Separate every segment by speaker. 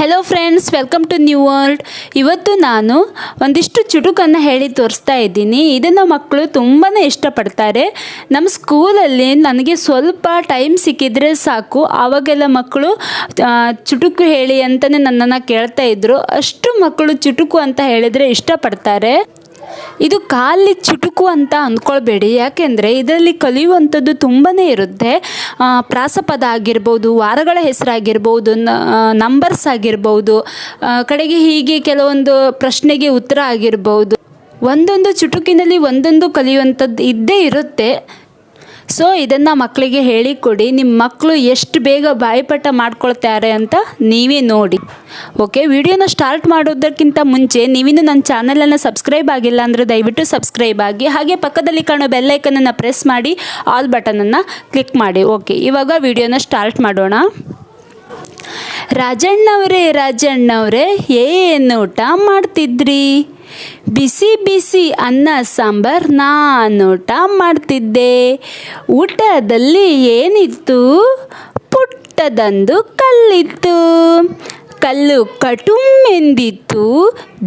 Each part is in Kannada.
Speaker 1: Hello friends, welcome to new world. ಇವತ್ತು ನಾನು ಒಂದಿಷ್ಟು ಚುಟುಕನ್ನು ಹೇಳಿ ತೋರಿಸ್ತಾ ಇದ್ದೀನಿ. ಇದನ್ನು ಮಕ್ಕಳು ತುಂಬಾ ಇಷ್ಟಪಡ್ತಾರೆ. ನಮ್ಮ ಸ್ಕೂಲಲ್ಲಿ ನನಗೆ ಸ್ವಲ್ಪ ಟೈಮ್ ಸಿಕ್ಕಿದರೆ ಸಾಕು, ಆವಾಗೆಲ್ಲ ಮಕ್ಕಳು ಚುಟುಕು ಹೇಳಿ ಅಂತಲೇ ನನ್ನನ್ನು ಕೇಳ್ತಾ ಇದ್ದರು. ಅಷ್ಟು ಮಕ್ಕಳು ಚುಟುಕು ಅಂತ ಹೇಳಿದರೆ ಇಷ್ಟಪಡ್ತಾರೆ. ಇದು ಖಾಲಿ ಚುಟುಕು ಅಂತ ಅಂದ್ಕೊಳ್ಬೇಡಿ, ಯಾಕೆಂದರೆ ಇದರಲ್ಲಿ ಕಲಿಯುವಂಥದ್ದು ತುಂಬಾ ಇರುತ್ತೆ. ಪ್ರಾಸಪದ ಆಗಿರ್ಬೋದು, ವಾರಗಳ ಹೆಸರಾಗಿರ್ಬೋದು, ನಂಬರ್ಸ್ ಆಗಿರ್ಬೋದು, ಕಡೆಗೆ ಹೀಗೆ ಕೆಲವೊಂದು ಪ್ರಶ್ನೆಗೆ ಉತ್ತರ ಆಗಿರ್ಬೋದು. ಒಂದೊಂದು ಚುಟುಕಿನಲ್ಲಿ ಒಂದೊಂದು ಕಲಿಯುವಂಥದ್ದು ಇದ್ದೇ ಇರುತ್ತೆ. ಸೊ ಇದನ್ನು ಮಕ್ಕಳಿಗೆ ಹೇಳಿಕೊಡಿ. ನಿಮ್ಮ ಮಕ್ಕಳು ಎಷ್ಟು ಬೇಗ ಬಾಯಿಪಾಠ ಮಾಡ್ಕೊಳ್ತಾರೆ ಅಂತ ನೀವೇ ನೋಡಿ. ಓಕೆ, ವಿಡಿಯೋನ ಸ್ಟಾರ್ಟ್ ಮಾಡೋದಕ್ಕಿಂತ ಮುಂಚೆ ನೀವಿನ್ನೂ ನನ್ನ ಚಾನಲನ್ನು ಸಬ್ಸ್ಕ್ರೈಬ್ ಆಗಿಲ್ಲ ಅಂದರೆ ದಯವಿಟ್ಟು ಸಬ್ಸ್ಕ್ರೈಬ್ ಆಗಿ, ಹಾಗೆ ಪಕ್ಕದಲ್ಲಿ ಕಾಣೋ ಬೆಲ್ಲೈಕನನ್ನು ಪ್ರೆಸ್ ಮಾಡಿ ಆಲ್ ಬಟನನ್ನು ಕ್ಲಿಕ್ ಮಾಡಿ. ಓಕೆ, ಇವಾಗ ವಿಡಿಯೋನ ಸ್ಟಾರ್ಟ್ ಮಾಡೋಣ. ರಾಜಣ್ಣವರೇ ಏನು ಊಟ ಮಾಡ್ತಿದ್ರಿ? ಬಿಸಿ ಬಿಸಿ ಅನ್ನ ಸಾಂಬಾರ್ ನಾನು ಊಟ ಮಾಡ್ತಿದ್ದೆ. ಊಟದಲ್ಲಿ ಏನಿತ್ತು? ಪುಟ್ಟದೊಂದು ಕಲ್ಲಿತ್ತು. ಕಲ್ಲು ಕಟುಮ್ ಎಂದಿತ್ತು,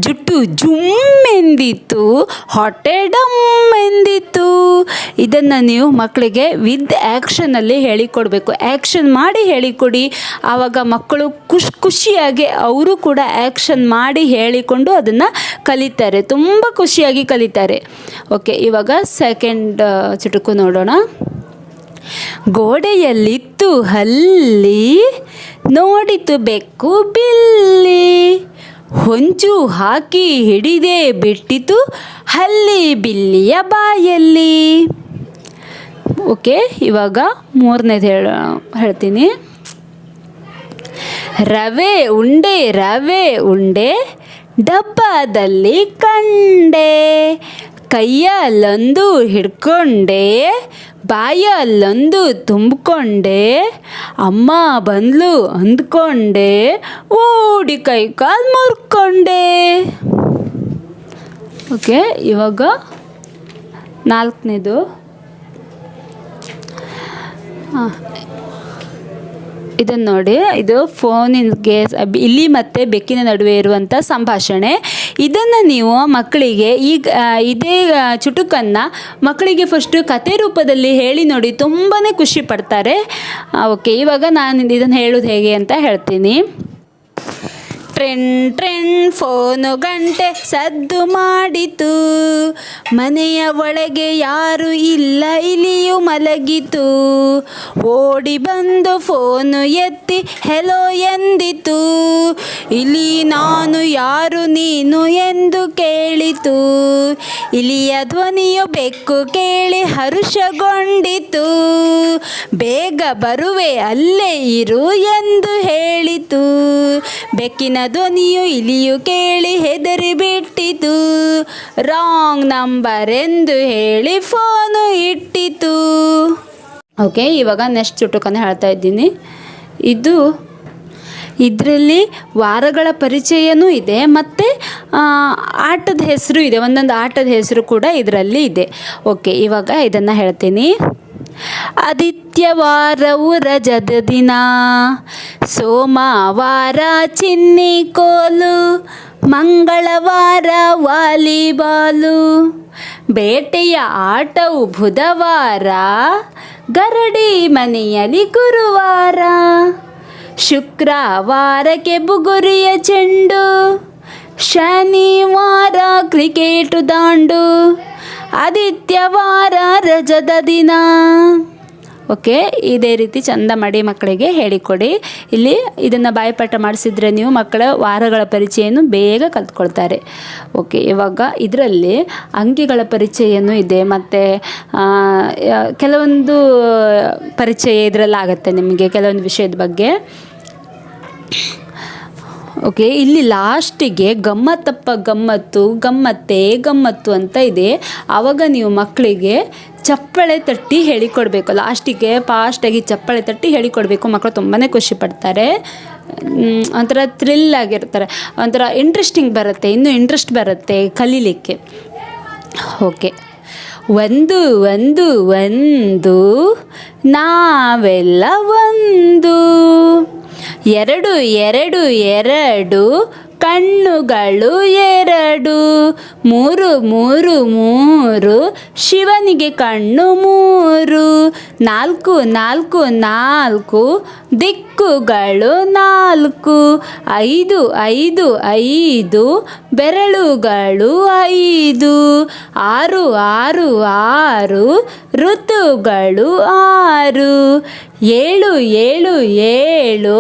Speaker 1: ಜುಟ್ಟು ಜುಮ್ ಎಂದಿತ್ತು, ಹೊಟ್ಟೆ ಡಮ್ ಎಂದಿತ್ತು. ಇದನ್ನು ನೀವು ಮಕ್ಕಳಿಗೆ ವಿತ್ ಆ್ಯಕ್ಷನಲ್ಲಿ ಹೇಳಿಕೊಡ್ಬೇಕು. ಆ್ಯಕ್ಷನ್ ಮಾಡಿ ಹೇಳಿಕೊಡಿ. ಆವಾಗ ಮಕ್ಕಳು ಖುಷಿಯಾಗಿ ಅವರು ಕೂಡ ಆ್ಯಕ್ಷನ್ ಮಾಡಿ ಹೇಳಿಕೊಂಡು ಅದನ್ನು ಕಲಿತಾರೆ, ತುಂಬ ಖುಷಿಯಾಗಿ ಕಲಿತಾರೆ. ಓಕೆ, ಇವಾಗ ಸೆಕೆಂಡ್ ಚುಟುಕು ನೋಡೋಣ. ಗೋಡೆಯಲ್ಲಿತ್ತು ಹಲ್ಲಿ, ನೋಡಿತು ಬೆಕ್ಕು ಬಿಲ್ಲಿ, ಹೊಂಚು ಹಾಕಿ ಹಿಡಿದೇ ಬಿಟ್ಟಿತು ಹಲ್ಲಿ ಬಿಲ್ಲಿಯ ಬಾಯಲ್ಲಿ. ಓಕೆ, ಇವಾಗ ಮೂರನೇದು ಹೇಳ್ತೀನಿ. ರವೆ ಉಂಡೆ ಡಬ್ಬದಲ್ಲಿ ಕಂಡೆ, ಕೈಯಲ್ಲೊಂದು ಹಿಡ್ಕೊಂಡೆ, ಬಾಯಲ್ಲೊಂದು ತುಂಬಿಕೊಂಡೆ, ಅಮ್ಮ ಬಂದ್ಲು ಅಂದ್ಕೊಂಡೆ, ಓಡಿ ಕೈ ಕಾಲು ಮುರ್ಕೊಂಡೆ. ಓಕೆ, ಇವಾಗ ನಾಲ್ಕನೇದು. ಇದನ್ನು ನೋಡಿ, ಇದು ಫೋನಿಗೆ ಇಲ್ಲಿ ಮತ್ತು ಬೆಕ್ಕಿನ ನಡುವೆ ಇರುವಂಥ ಸಂಭಾಷಣೆ. ಇದನ್ನು ನೀವು ಮಕ್ಕಳಿಗೆ ಇದೇ ಚುಟುಕನ್ನು ಮಕ್ಕಳಿಗೆ ಫಸ್ಟು ಕತೆ ರೂಪದಲ್ಲಿ ಹೇಳಿ ನೋಡಿ, ತುಂಬಾ ಖುಷಿ ಪಡ್ತಾರೆ. ಓಕೆ, ಇವಾಗ ನಾನು ಇದನ್ನು ಹೇಳೋದು ಹೇಗೆ ಅಂತ ಹೇಳ್ತೀನಿ. ಟ್ರೆನ್ ಫೋನು ಗಂಟೆ ಸದ್ದು ಮಾಡಿತು, ಮನೆಯ ಒಳಗೆ ಯಾರು ಇಲ್ಲ ಇಲಿಯು ಮಲಗಿತು. ಓಡಿ ಬಂದು ಫೋನು ಎತ್ತಿ ಹೆಲೋ ಎಂದಿತು, ಇಲಿ ನಾನು ಯಾರು ನೀನು ಎಂದು ಕೇಳಿತು. ಇಲಿಯ ಧ್ವನಿಯು ಬೆಕ್ಕು ಕೇಳಿ ಹರುಷಗೊಂಡಿತು, ಬೇಗ ಬರುವೆ ಅಲ್ಲೇ ಇರು ಎಂದು ಹೇಳಿತು. ಬೆಕ್ಕಿನ ಧ್ವನಿಯು ಇಲಿಯು ಕೇಳಿ ಹೆದರಿ ಬಿಟ್ಟಿತು, ರಾಂಗ್ ನಂಬರ್ ಎಂದು ಹೇಳಿ ಫೋನು ಇಟ್ಟಿತು. ಓಕೆ, ಇವಾಗ ನೆಕ್ಸ್ಟ್ ಚುಟುಕನ್ನು ಹೇಳ್ತಾ ಇದ್ದೀನಿ. ಇದರಲ್ಲಿ ವಾರಗಳ ಪರಿಚಯನೂ ಇದೆ ಮತ್ತು ಆಟದ ಹೆಸರು ಇದೆ, ಒಂದೊಂದು ಆಟದ ಹೆಸರು ಕೂಡ ಇದರಲ್ಲಿ ಇದೆ. ಓಕೆ, ಇವಾಗ ಇದನ್ನು ಹೇಳ್ತೀನಿ. ಆದಿತ್ಯವಾರವು ರಜದ ದಿನ, ಸೋಮವಾರ ಚಿನ್ನಿ ಕೋಲು, ಮಂಗಳವಾರ ವಾಲಿಬಾಲು, ಬೇಟೆಯ ಆಟವು ಬುಧವಾರ, ಗರಡಿ ಮನೆಯಲ್ಲಿ ಗುರುವಾರ, ಶುಕ್ರವಾರಕ್ಕೆ ಬುಗುರಿಯ ಚೆಂಡು, ಶನಿವಾರ ಕ್ರಿಕೆಟು ದಾಂಡು, ಆದಿತ್ಯವಾರ ರಜದ ದಿನ. ಓಕೆ, ಇದೇ ರೀತಿ ಚಂದ ಮಾಡಿ ಮಕ್ಕಳಿಗೆ ಹೇಳಿಕೊಡಿ. ಇಲ್ಲಿ ಇದನ್ನು ಬಾಯಿಪಾಠ ಮಾಡಿಸಿದ್ರೆ ನೀವು ಮಕ್ಕಳ ವಾರಗಳ ಪರಿಚಯನೂ ಬೇಗ ಕಲ್ತ್ಕೊಳ್ತಾರೆ. ಓಕೆ, ಇವಾಗ ಇದರಲ್ಲಿ ಅಂಕಿಗಳ ಪರಿಚಯನೂ ಇದೆ ಮತ್ತು ಕೆಲವೊಂದು ಪರಿಚಯ ಇದರಲ್ಲಿ ಆಗುತ್ತೆ ನಿಮಗೆ ಕೆಲವೊಂದು ವಿಷಯದ ಬಗ್ಗೆ. ಓಕೆ, ಇಲ್ಲಿ ಲಾಸ್ಟಿಗೆ ಗಮ್ಮತ್ತಪ್ಪ ಗಮ್ಮತ್ತು ಅಂತ ಇದೆ. ಆವಾಗ ನೀವು ಮಕ್ಕಳಿಗೆ ಚಪ್ಪಾಳೆ ತಟ್ಟಿ ಹೇಳಿಕೊಡ್ಬೇಕು. ಲಾಸ್ಟಿಗೆ ಫಾಸ್ಟಾಗಿ ಚಪ್ಪಾಳೆ ತಟ್ಟಿ ಹೇಳಿಕೊಡ್ಬೇಕು. ಮಕ್ಕಳು ತುಂಬಾ ಖುಷಿ ಪಡ್ತಾರೆ, ಒಂಥರ ಥ್ರಿಲ್ ಆಗಿರ್ತಾರೆ, ಒಂಥರ ಇಂಟ್ರೆಸ್ಟಿಂಗ್ ಬರುತ್ತೆ, ಇನ್ನೂ ಇಂಟ್ರೆಸ್ಟ್ ಬರುತ್ತೆ ಕಲೀಲಿಕ್ಕೆ. ಓಕೆ, ಒಂದು ನಾವೆಲ್ಲ ಒಂದು, ಎರಡು ಎರಡು ಎರಡು ಕಣ್ಣುಗಳು ಎರಡು, ಮೂರು ಮೂರು ಮೂರು ಶಿವನಿಗೆ ಕಣ್ಣು ಮೂರು, ನಾಲ್ಕು ನಾಲ್ಕು ನಾಲ್ಕು ದಿಕ್ಕುಗಳು ನಾಲ್ಕು, ಐದು ಐದು ಐದು ಬೆರಳುಗಳು ಐದು, ಆರು ಆರು ಆರು ಋತುಗಳು ಆರು, ಏಳು ಏಳು ಏಳು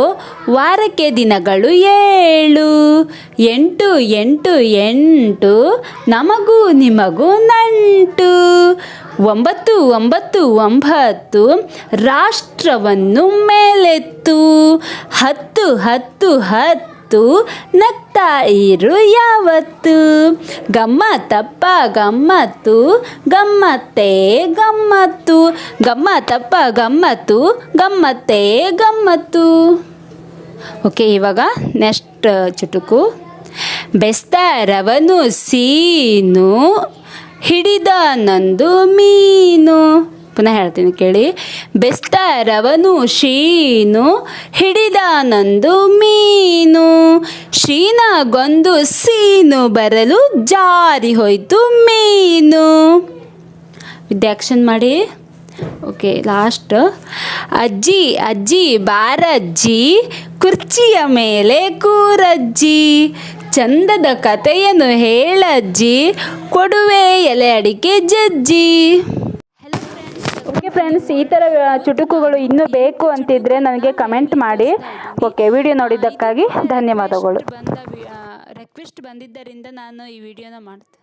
Speaker 1: ವಾರಕ್ಕೆ ದಿನಗಳು ಏಳು, ಎಂಟು ಎಂಟು ಎಂಟು ನಮಗೂ ನಿಮಗೂ ನಂಟು, ಒಂಬತ್ತು ಒಂಬತ್ತು ಒಂಬತ್ತು ರಾಷ್ಟ್ರವನ್ನು ಮೇಲೆತ್ತು, ಹತ್ತು ಹತ್ತು ಹತ್ತು ನಗ್ತಾ ಇರು ಯಾವತ್ತು, ಗಮ್ಮತ್ತಪ್ಪ ಗಮ್ಮತ್ತು ಗಮ್ಮತ್ತೇ ಗಮ್ಮತ್ತು, ಗಮ್ಮತ್ತಪ್ಪ ಗಮ್ಮತ್ತು ಗಮ್ಮತ್ತೇ ಗಮ್ಮತ್ತು. ಓಕೆ, ಇವಾಗ ನೆಕ್ಸ್ಟ್ ಚುಟುಕು. ಬೆಸ್ತರವನು ಸೀನು ಹಿಡಿದನೊಂದು ಮೀನು. ಪುನಃ ಹೇಳ್ತೀನಿ ಕೇಳಿ. ಬೆಸ್ತರವನು ಶೀನು ಹಿಡಿದನೊಂದು ಮೀನು, ಶ್ರೀನಗೊಂದು ಸೀನು ಬರಲು ಜಾರಿ ಹೋಯ್ತು ಮೀನು. ವಿದ್ಯಾಕ್ಷನ್ ಮಾಡಿ. Okay, last. ಅಜ್ಜಿ ಅಜ್ಜಿ ಬಾರಜ್ಜಿ ಕುರ್ಚಿಯ ಮೇಲೆ ಕೂರಜ್ಜಿ, ಚಂದದ ಕಥೆಯನ್ನು ಹೇಳಜ್ಜಿ ಕೊಡುವೆ ಎಲೆ ಅಡಿಕೆ ಜಜ್ಜಿ. ಓಕೆ ಫ್ರೆಂಡ್ಸ್, ಈ ಥರ ಚುಟುಕುಗಳು ಇನ್ನೂ ಬೇಕು ಅಂತಿದ್ರೆ ನನಗೆ ಕಮೆಂಟ್ ಮಾಡಿ. ಓಕೆ, ವಿಡಿಯೋ ನೋಡಿದ್ದಕ್ಕಾಗಿ ಧನ್ಯವಾದಗಳು. ರಿಕ್ವೆಸ್ಟ್ ಬಂದಿದ್ದರಿಂದ ನಾನು ಈ ವಿಡಿಯೋನ ಮಾಡ್ತೀನಿ.